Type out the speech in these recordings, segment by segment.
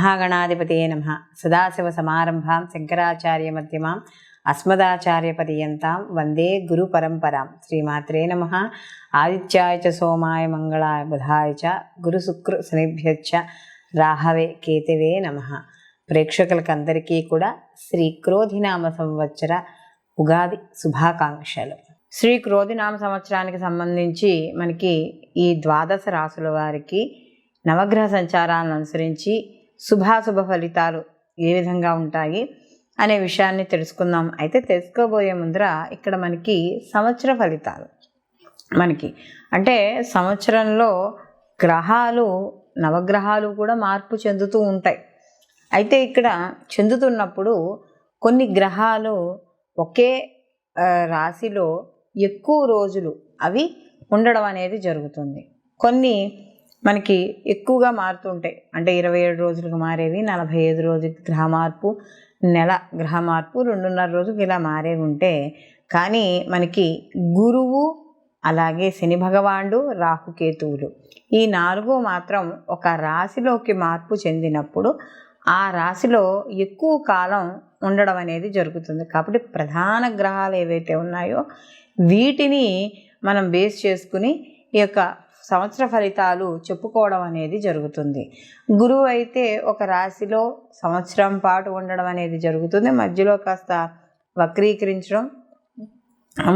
శ్రీమహాగణాధిపతయే నమః. సదాశివసమారంభాం శంకరాచార్యమధ్యమాం అస్మదాచార్యపర్యంతాం వందే గురుపరంపరాం. శ్రీమాత్రే నమః. ఆదిత్యాయ చ సోమాయ మంగళాయ బుధాయ చ గురుశుక్ర శనిభ్యశ్చ రాహవే కేతవే నమః. ప్రేక్షకులకందరికీ కూడా శ్రీ క్రోధినామ సంవత్సర ఉగాది శుభాకాంక్షలు. శ్రీ క్రోధినామ సంవత్సరానికి సంబంధించి మనకి ఈ ద్వాదశ రాసుల వారికి నవగ్రహ సంచారాలను అనుసరించి శుభాశుభ ఫలితాలు ఏ విధంగా ఉంటాయి అనే విషయాన్ని తెలుసుకుందాం. అయితే తెలుసుకోబోయే ముందర ఇక్కడ మనకి సంవత్సర ఫలితాలు మనకి అంటే సంవత్సరంలో గ్రహాలు నవగ్రహాలు కూడా మార్పు చెందుతూ ఉంటాయి. అయితే ఇక్కడ చెందుతున్నప్పుడు కొన్ని గ్రహాలు ఒకే రాశిలో ఎక్కువ రోజులు అవి ఉండడం అనేది జరుగుతుంది. కొన్ని మనకి ఎక్కువగా మారుతుంటాయి. అంటే 27 రోజులకు మారేవి, 45 రోజులకి గ్రహ మార్పు, నెల గ్రహ మార్పు, 2.5 రోజులకి ఇలా మారేవి ఉంటే, కానీ మనకి గురువు అలాగే శని భగవానుడు రాహుకేతువులు ఈ 4 మాత్రం ఒక రాశిలోకి మార్పు చెందినప్పుడు ఆ రాశిలో ఎక్కువ కాలం ఉండడం అనేది జరుగుతుంది. కాబట్టి ప్రధాన గ్రహాలు ఏవైతే ఉన్నాయో వీటిని మనం బేస్ చేసుకుని ఈ యొక్క సంవత్సర ఫలితాలు చెప్పుకోవడం అనేది జరుగుతుంది. గురువు అయితే ఒక రాశిలో సంవత్సరం పాటు ఉండడం అనేది జరుగుతుంది. మధ్యలో కాస్త వక్రీకరించడం,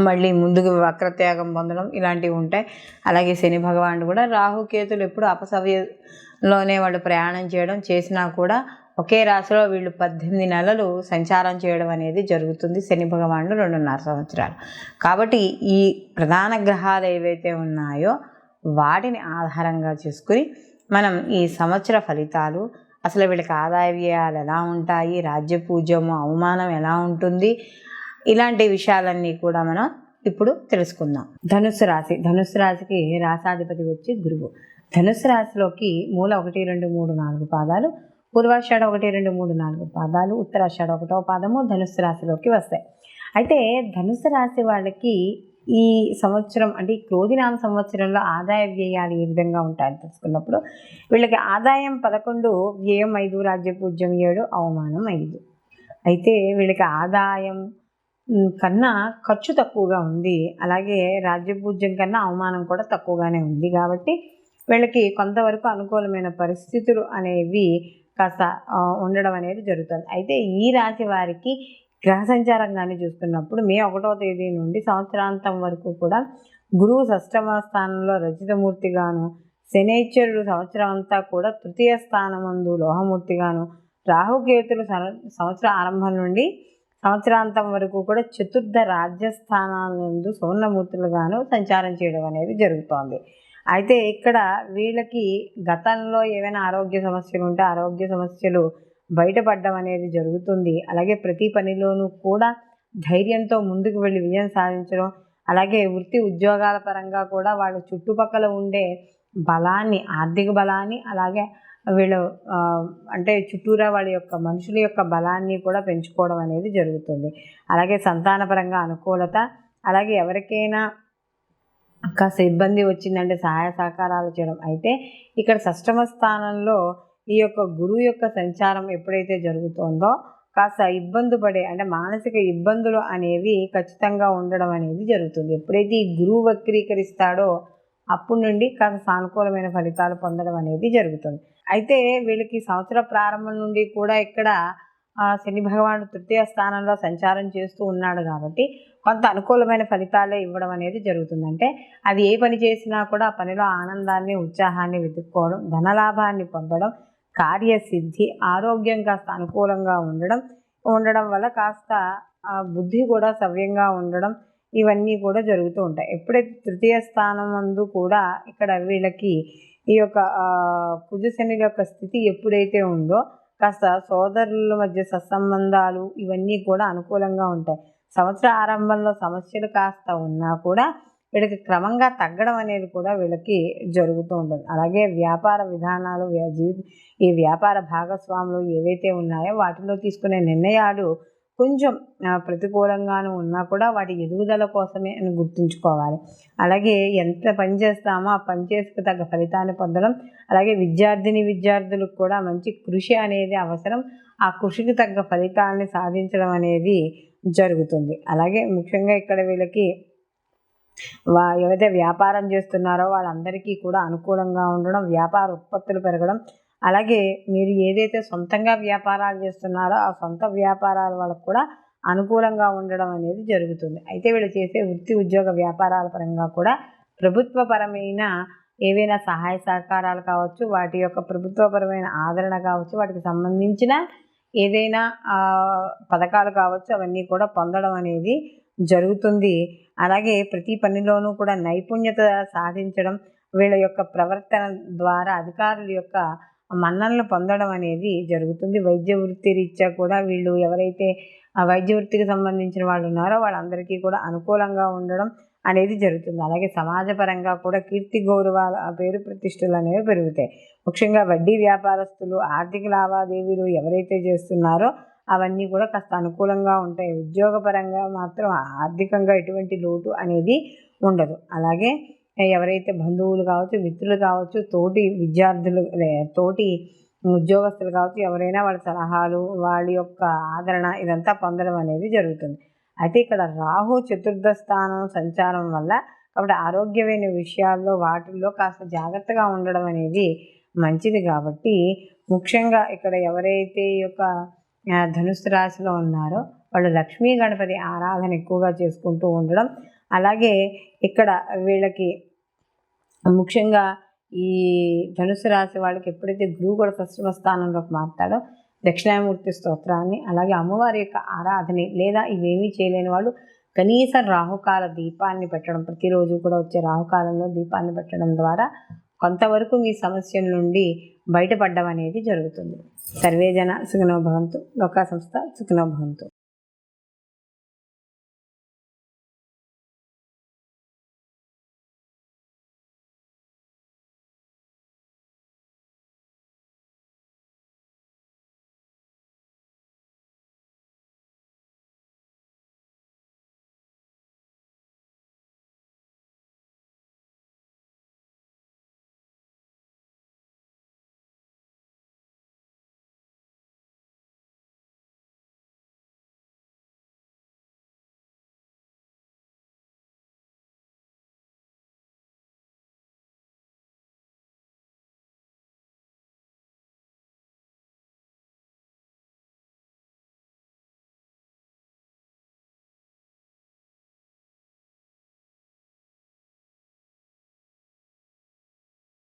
మళ్ళీ ముందుకు వక్రత్యాగం పొందడం ఇలాంటివి ఉంటాయి. అలాగే శని భగవానుడు కూడా రాహుకేతులు ఎప్పుడు అపసవ్యంలోనే వాళ్ళు ప్రయాణం చేయడం చేసినా కూడా ఒకే రాశిలో వీళ్ళు 18 నెలలు సంచారం చేయడం అనేది జరుగుతుంది. శని భగవానుడు 2.5 సంవత్సరాలు. కాబట్టి ఈ ప్రధాన గ్రహాలు ఏవైతే ఉన్నాయో వాటిని ఆధారంగా చేసుకుని మనం ఈ సంవత్సర ఫలితాలు, అసలు వీళ్ళకి ఆదాయ వ్యయాలు ఎలా ఉంటాయి, రాజ్యపూజ్యము అవమానం ఎలా ఉంటుంది, ఇలాంటి విషయాలన్నీ కూడా మనం ఇప్పుడు తెలుసుకుందాం. ధనుస్సు రాశి. ధనుస్సు రాశికి రాసాధిపతి వచ్చి గురువు. ధనుస్సు రాశిలోకి మూల 1, 2, 3, 4 పాదాలు, పూర్వాషాఢ 1, 2, 3, 4 పాదాలు, ఉత్తరాషాఢ 1వ పాదము ధనుస్సు రాశిలోకి వస్తాయి. అయితే ధనుస్సు రాశి వాళ్ళకి ఈ సంవత్సరం అంటే ఈ క్రోధినామ సంవత్సరంలో ఆదాయ వ్యయాలు ఏ విధంగా ఉంటాయని తెలుసుకున్నప్పుడు వీళ్ళకి ఆదాయం 11, వ్యయం 5, రాజ్యపూజ్యం 7, అవమానం 5. అయితే వీళ్ళకి ఆదాయం కన్నా ఖర్చు తక్కువగా ఉంది, అలాగే రాజ్యపూజ్యం కన్నా అవమానం కూడా తక్కువగానే ఉంది. కాబట్టి వీళ్ళకి కొంతవరకు అనుకూలమైన పరిస్థితులు అనేవి కాస్త ఉండడం అనేది జరుగుతుంది. అయితే ఈ రాశి వారికి గ్రహ సంచారంగానే చూసుకున్నప్పుడు మే 1వ తేదీ నుండి సంవత్సరాంతం వరకు కూడా గురువు 6వ స్థానంలో రచితమూర్తిగాను, శనైశ్వరుడు సంవత్సరం అంతా కూడా 3వ స్థానమందు లోహమూర్తిగాను, రాహుకేతులు సంవత్సర ఆరంభం నుండి సంవత్సరాంతం వరకు కూడా 4వ రాజ్యస్థానాలందు సువర్ణమూర్తులుగాను సంచారం చేయడం అనేది జరుగుతోంది. అయితే ఇక్కడ వీళ్ళకి గతంలో ఏవైనా ఆరోగ్య సమస్యలు ఉంటే ఆరోగ్య సమస్యలు బయటపడడం అనేది జరుగుతుంది. అలాగే ప్రతి పనిలోనూ కూడా ధైర్యంతో ముందుకు వెళ్ళి విజయం సాధించడం, అలాగే వృత్తి ఉద్యోగాల పరంగా కూడా వాళ్ళ చుట్టుపక్కల ఉండే బలాన్ని, ఆర్థిక బలాన్ని, అలాగే వీళ్ళు అంటే చుట్టూరా వాళ్ళ యొక్క మనుషుల యొక్క బలాన్ని కూడా పెంచుకోవడం అనేది జరుగుతుంది. అలాగే సంతానపరంగా అనుకూలత, అలాగే ఎవరికైనా కాస్త ఇబ్బంది వచ్చిందంటే సహాయ సహకారాలు చేయడం. అయితే ఇక్కడ 6వ స్థానంలో ఈ యొక్క గురువు యొక్క సంచారం ఎప్పుడైతే జరుగుతుందో కాస్త ఇబ్బంది పడే అంటే మానసిక ఇబ్బందులు అనేవి ఖచ్చితంగా ఉండడం అనేది జరుగుతుంది. ఎప్పుడైతే ఈ గురువు వక్రీకరిస్తాడో అప్పటి నుండి కాస్త సానుకూలమైన ఫలితాలు పొందడం అనేది జరుగుతుంది. అయితే వీళ్ళకి సంవత్సర ప్రారంభం నుండి కూడా ఇక్కడ శని భగవానుడు 3వ స్థానంలో సంచారం చేస్తూ ఉన్నాడు కాబట్టి కొంత అనుకూలమైన ఫలితాలే ఇవ్వడం అనేది జరుగుతుంది. అంటే అది ఏ పని చేసినా కూడా ఆ పనిలో ఆనందాన్ని, ఉత్సాహాన్ని వెతుక్కోవడం, ధనలాభాన్ని పొందడం, కార్యసిద్ధి, ఆరోగ్యం కాస్త అనుకూలంగా ఉండడం వల్ల కాస్త బుద్ధి కూడా సవ్యంగా ఉండడం, ఇవన్నీ కూడా జరుగుతూ ఉంటాయి. ఎప్పుడైతే 3వ స్థానం నందు కూడా ఇక్కడ వీళ్ళకి ఈ యొక్క కుజశని యొక్క స్థితి ఎప్పుడైతే ఉందో కాస్త సోదరుల మధ్య సత్సంబంధాలు ఇవన్నీ కూడా అనుకూలంగా ఉంటాయి. సంవత్సర ఆరంభంలో సమస్యలు కాస్త ఉన్నా కూడా వీళ్ళకి క్రమంగా తగ్గడం అనేది కూడా వీళ్ళకి జరుగుతూ ఉంటుంది. అలాగే వ్యాపార విధానాలు, ఈ వ్యాపార భాగస్వాములు ఏవైతే ఉన్నాయో వాటిలో తీసుకునే నిర్ణయాలు కొంచెం ప్రతికూలంగాను ఉన్నా కూడా వాటి ఎదుగుదల కోసమే అని గుర్తుంచుకోవాలి. అలాగే ఎంత పని చేస్తామో ఆ పని చేసుకు తగ్గ ఫలితాన్ని పొందడం, అలాగే విద్యార్థులకు కూడా మంచి కృషి అనేది అవసరం. ఆ కృషికి తగ్గ ఫలితాలని సాధించడం అనేది జరుగుతుంది. అలాగే ముఖ్యంగా ఇక్కడ వీళ్ళకి ఎవరైతే వ్యాపారం చేస్తున్నారో వాళ్ళందరికీ కూడా అనుకూలంగా ఉండడం, వ్యాపార ఉత్పత్తులు పెరగడం, అలాగే మీరు ఏదైతే సొంతంగా వ్యాపారాలు చేస్తున్నారో ఆ సొంత వ్యాపారాల వాళ్ళకు కూడా అనుకూలంగా ఉండడం అనేది జరుగుతుంది. అయితే వీళ్ళు చేసే వృత్తి ఉద్యోగ వ్యాపారాల పరంగా కూడా ప్రభుత్వపరమైన ఏవైనా సహాయ సహకారాలు కావచ్చు, వాటి యొక్క ప్రభుత్వపరమైన ఆదరణ కావచ్చు, వాటికి సంబంధించిన ఏదైనా పథకాలు కావచ్చు, అవన్నీ కూడా పొందడం అనేది జరుగుతుంది. అలాగే ప్రతి పనిలోనూ కూడా నైపుణ్యత సాధించడం, వీళ్ళ యొక్క ప్రవర్తన ద్వారా అధికారుల యొక్క మన్ననలు పొందడం అనేది జరుగుతుంది. వైద్య వృత్తి రీత్యా కూడా వీళ్ళు ఎవరైతే వైద్య వృత్తికి సంబంధించిన వాళ్ళు ఉన్నారో వాళ్ళందరికీ కూడా అనుకూలంగా ఉండడం అనేది జరుగుతుంది. అలాగే సమాజపరంగా కూడా కీర్తి గౌరవాల పేరు ప్రతిష్టలు అనేవి పెరుగుతాయి. ముఖ్యంగా వడ్డీ వ్యాపారస్తులు ఆర్థిక లావాదేవీలు ఎవరైతే చేస్తున్నారో అవన్నీ కూడా కాస్త అనుకూలంగా ఉంటాయి. ఉద్యోగపరంగా మాత్రం ఆర్థికంగా ఎటువంటి లోటు అనేది ఉండదు. అలాగే ఎవరైతే బంధువులు కావచ్చు, మిత్రులు కావచ్చు, తోటి విద్యార్థులు, తోటి ఉద్యోగస్తులు కావచ్చు, ఎవరైనా వాళ్ళ సలహాలు, వాళ్ళ యొక్క ఆదరణ ఇదంతా పొందడం అనేది జరుగుతుంది. అయితే ఇక్కడ రాహు చతుర్థ స్థానం సంచారం వల్ల కాబట్టి ఆరోగ్యమైన విషయాల్లో వాటిల్లో కాస్త జాగ్రత్తగా ఉండడం అనేది మంచిది. కాబట్టి ముఖ్యంగా ఇక్కడ ఎవరైతే ఈ యొక్క ధనుస్సు రాశిలో ఉన్నారో వాళ్ళు లక్ష్మీ గణపతి ఆరాధన ఎక్కువగా చేసుకుంటూ ఉండడం, అలాగే ఇక్కడ వీళ్ళకి ముఖ్యంగా ఈ ధనుసు రాశి వాళ్ళకి ఎప్పుడైతే గురువు కూడా సప్తమ స్థానంలోకి మారుతాడో దక్షిణామూర్తి స్తోత్రాన్ని, అలాగే అమ్మవారి యొక్క ఆరాధన, లేదా ఇవేమీ చేయలేని వాళ్ళు కనీసం రాహుకాల దీపాన్ని పెట్టడం, ప్రతిరోజు కూడా వచ్చే రాహుకాలంలో దీపాన్ని పెట్టడం ద్వారా కొంతవరకు మీ సమస్యల నుండి బయటపడడం అనేది జరుగుతుంది. సర్వే జన సుఖినో భవంతు. లోకా సంస్థ సుఖినో భవంతు.